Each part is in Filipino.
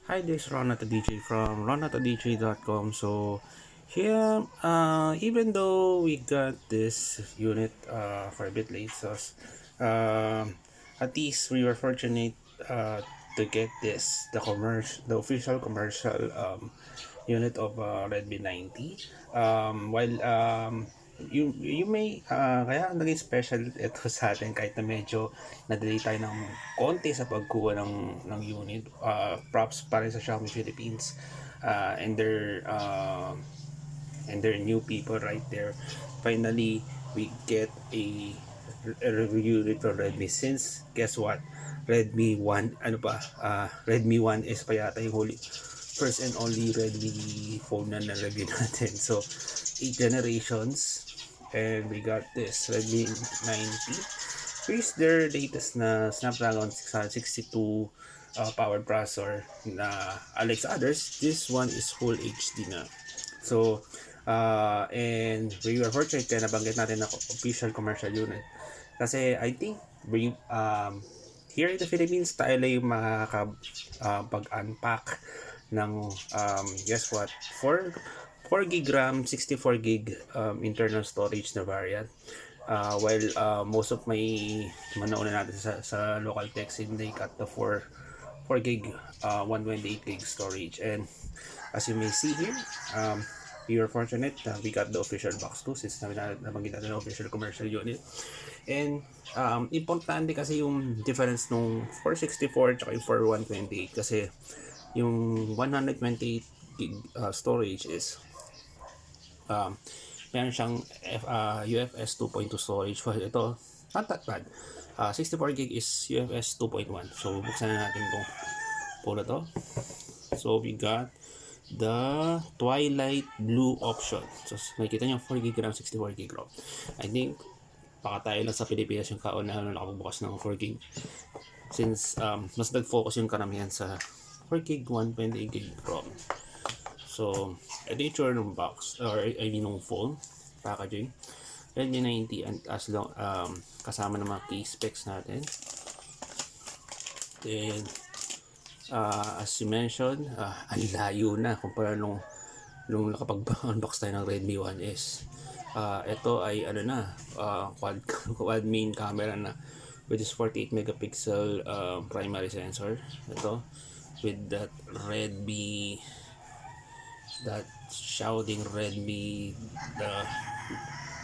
Hi, this is DJ from ronatodj.com. So, here, even though we got this unit for a bit late, so um, at least we were fortunate to get the official commercial unit of Redmi 90. While you may kaya naging special ito sa atin kahit na medyo na-delay tayo ng konti sa pagkuha ng unit. Props pa rin sa Xiaomi Philippines and their new people right there. Finally, we get a review unit for Redmi since guess what? Redmi 1 Redmi 1 is pa yata yung first and only Redmi phone na na-review natin. So 8 generations and we got this Redmi 90 which is their latest na Snapdragon 662 powered processor na unlike sa others, this one is full HD na. So, and we were fortunate kaya nabanggit natin na official commercial unit. Kasi I think here in the Philippines, tayo lang yung pag-unpack ng guess what? 4 gig RAM, 64 gig internal storage na variant. While most of my manauna natin sa local tech scene, they got the 4 gig 128 gig storage. And as you may see here, we were fortunate na we got the official box too since nabanggit natin ang official commercial unit. And importante kasi yung difference nung 464 at yung 4128 kasi yung 128 gig storage is meron siyang UFS 2.2 storage. Well, ito, not that bad. 64 gig is UFS 2.1. So, buksan na natin itong pula to. So, we got the Twilight Blue option. So, nakikita nyo, 4 gig RAM, 64 gig ROM. I think, baka tayo lang sa Pilipinas yung kaunahan na nakabubukas ng 4 gig. Since, mas nag-focus yung karamihan sa 4 gig, 128 gig ROM. So, ito yung tsura ng box, or I mean ng phone, packaging. Redmi 90 and as long, kasama ng mga case specs natin. Then, as you mentioned, ang layo na kumpara nung nakapag-unbox tayo ng Redmi 1S. Ito ay quad main camera na with this 48 megapixel primary sensor. Ito with that shouting Redmi, the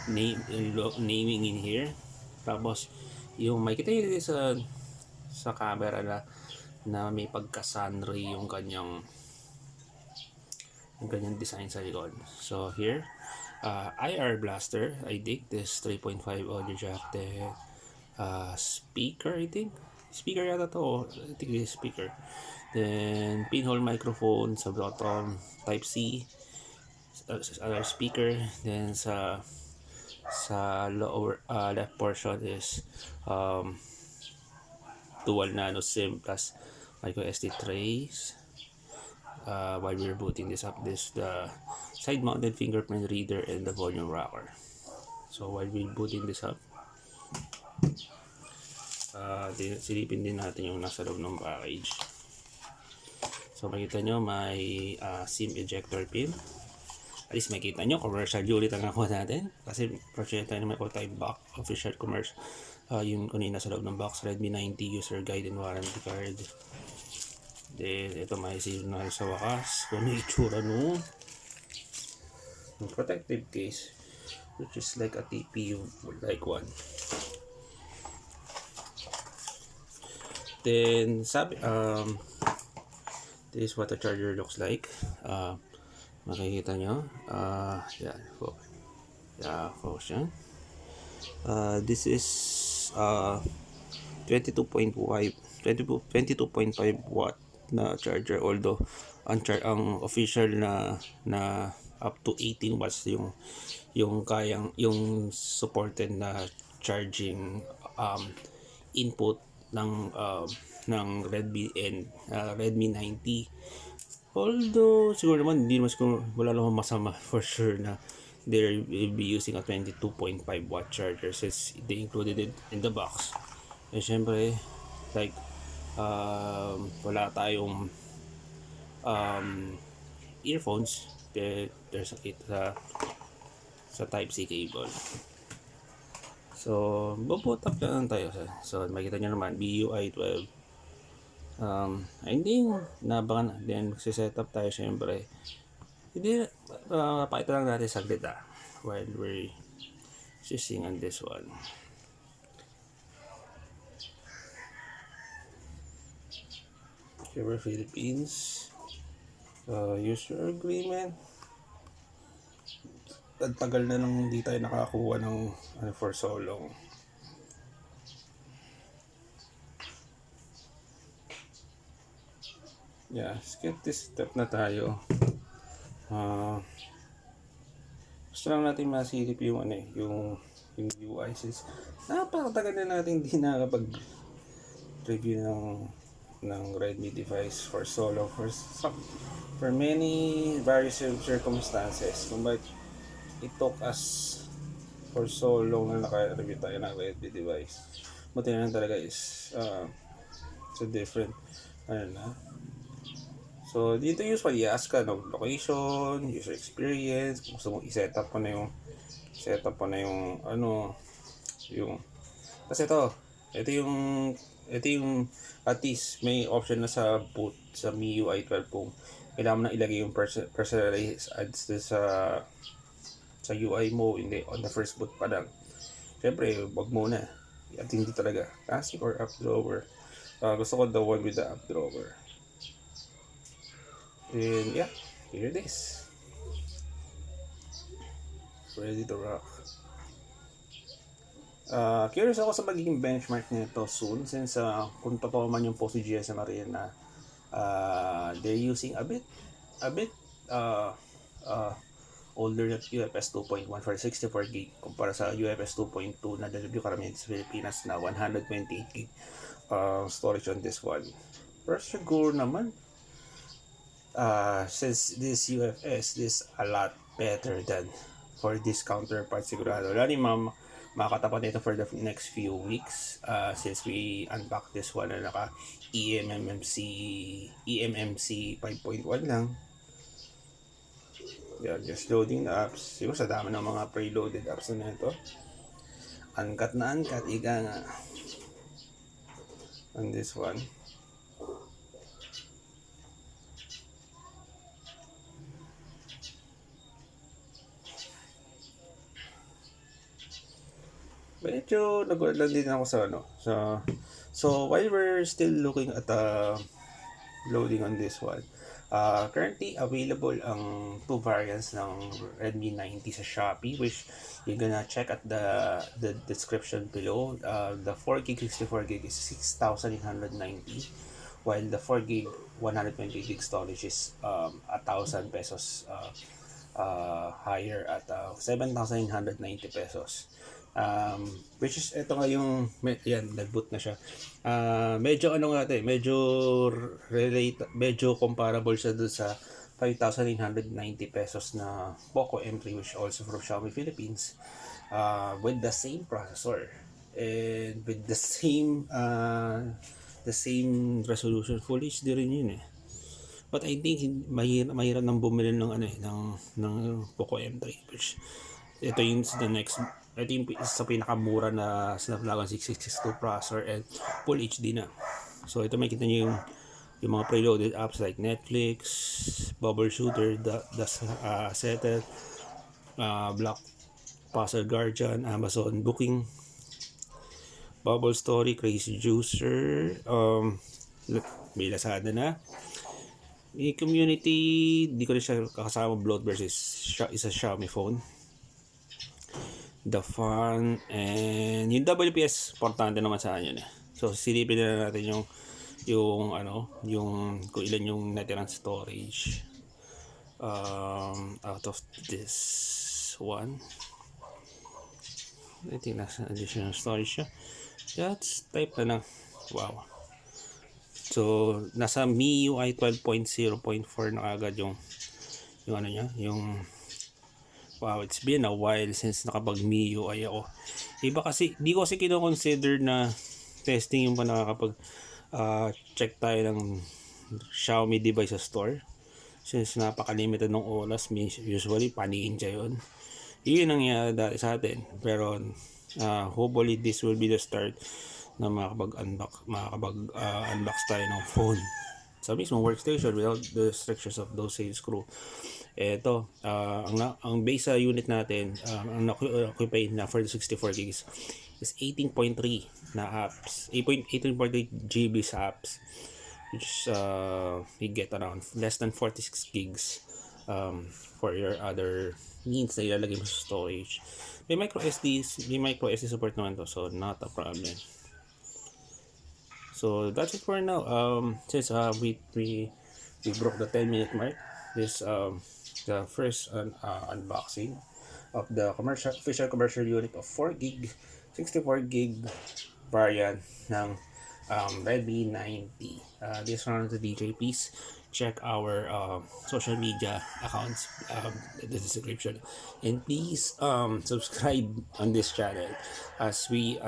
naming in here. Tapos yung makikita nyo sa camera na may pagka sunray yung kanyang design sa likod. So here, IR blaster. I dig this 3.5 audio jack. Then speaker, I think speaker yata to. I think this speaker. Then pinhole microphone sa bottom, type C, other speaker. Then sa lower left portion is dual nano SIM plus micro SD trays. While we're booting this up, this the side mounted fingerprint reader and the volume rocker. So while we're booting this up, silipin din natin yung nasa loob ng package. So makita nyo may SIM ejector pin. At least makita nyo commercial unit ang nakuha natin kasi project tayo na may all-time box official commercial. Yung kanina sa loob ng box, Redmi 90 user guide and warranty card. Then ito may seal na sa wakas kung ano itsura nung protective case, which is like a TPU like one. Then sabi this is what the charger looks like. Makikita nyo, yan, focus yan. This is 22.5 watt na charger, although ang official na up to 18 watts yung supported na charging input ng Redmi 90. Although siguro naman wala namang masama for sure na they will be using a 22.5 watt charger since they included it in the box. And syempre like wala tayong um, earphones, there's it sa Type-C cable. So, boot up lang tayo. So, makita nyo naman, MIUI 12. Hindi nabangan. Then, magsiset up tayo syempre. Hindi, pakita lang natin saglit while we're using on this one. Here Philippines. User agreement. Ang tagal na nang hindi tayo nakakuha ng for so long. Yeah, skip this step na tayo. Gusto lang natin masilip yung yung UI since napakatagal na natin hindi nakapag-review ng Redmi device for so long for many various circumstances. Kung bakit it took us for so long na naka-review tayo ng Redmi device. Buti na lang talaga is so different. So dito usually ask ka ng location, user experience, kung gusto mong i-set up mo na yung yung kasi ito yung at least may option na sa boot sa MIUI 12 kung kailangan mo na ilagay yung personalized ads sa UI mo, hindi on the first boot pa lang. Siyempre, wag muna. At hindi talaga. Classic or app drawer. Gusto ko the one with the app drawer. And yeah, here it is. Ready to rock. Curious ako sa magiging benchmark nito soon since kung totoo man yung post ni GSM Arena, they're using a bit older na UFS 2.1 for 64GB kumpara sa UFS 2.2 na debut karamihan sa Pilipinas na 128GB storage on this one. Pero siguro naman since this UFS is a lot better than for this counterpart sigurado. Lalo yung makakatapat nito for the next few weeks since we unpack this one na naka eMMC 5.1 lang. Yeah, just loading the apps. Siguro sa dami ng mga preloaded apps na ito. Uncut na uncut, ika nga. On this one. Medyo nagulat lang din ako sa so while we're still looking at loading on this one, currently available ang two variants ng Redmi 90 sa Shopee, which you're gonna check at the description below. The 4GB 64GB is 6,890, while the 4GB 128GB storage is 1,000 pesos higher at 7,990 pesos. Which is ito nga yung yan, nag-boot na siya. Medyo medyo comparable siya doon sa 5,990 pesos na Poco M3, which also from Xiaomi Philippines, with the same processor and with the same resolution. Full HD rin yun But I think mahirap nang bumili ng Poco M3, which ito yung sa pinakamura na Snapdragon 6662 processor and full HD na. So ito makikita niyo yung mga preloaded apps like Netflix, Bubble Shooter, The Settle, Blockbuster Guardian, Amazon Booking, Bubble Story, Crazy Juicer, may Lazada na. Yung community, di ko rin siya kakasama. Bloatburst is a Xiaomi phone. The Fun, and yung WPS, importante naman sa akin yun So silipin na natin yung kung ilan yung natirang storage out of this one. I think nasa additional storage siya. That's type na lang. Wow. So nasa MIUI 12.0.4 na agad yung wow, it's been a while since nakapag MIUI ako. Iba kasi, di ko kasi kino-consider na testing yung pa nakakapag check tayo ng Xiaomi device sa store. Since napaka-limited ng oras, usually paninja yun. Yun ang nangyayari dati sa atin. Pero hopefully this will be the start na makakapag-unbox tayo ng phone sa mismong workstation without the restrictions of those sales crew. Eto, ang base sa unit natin, ang na-occupy na for the 64 gigs is 18.3 na apps, 18.3 GB sa apps, which is you get around less than 46 gigs for your other needs na ilalagay mo sa storage. May micro SD support naman to, so not a problem. So that's it for now. Since we broke the 10-minute mark, this the first unboxing of the official commercial unit of 4 gig 64 gig variant ng Redmi 90. This round of the DJ, please check our social media accounts in the description, and please subscribe on this channel as we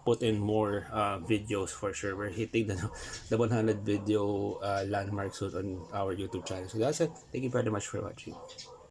put in more videos. For sure we're hitting the 100 video landmark soon on our YouTube channel. So that's it. Thank you very much for watching.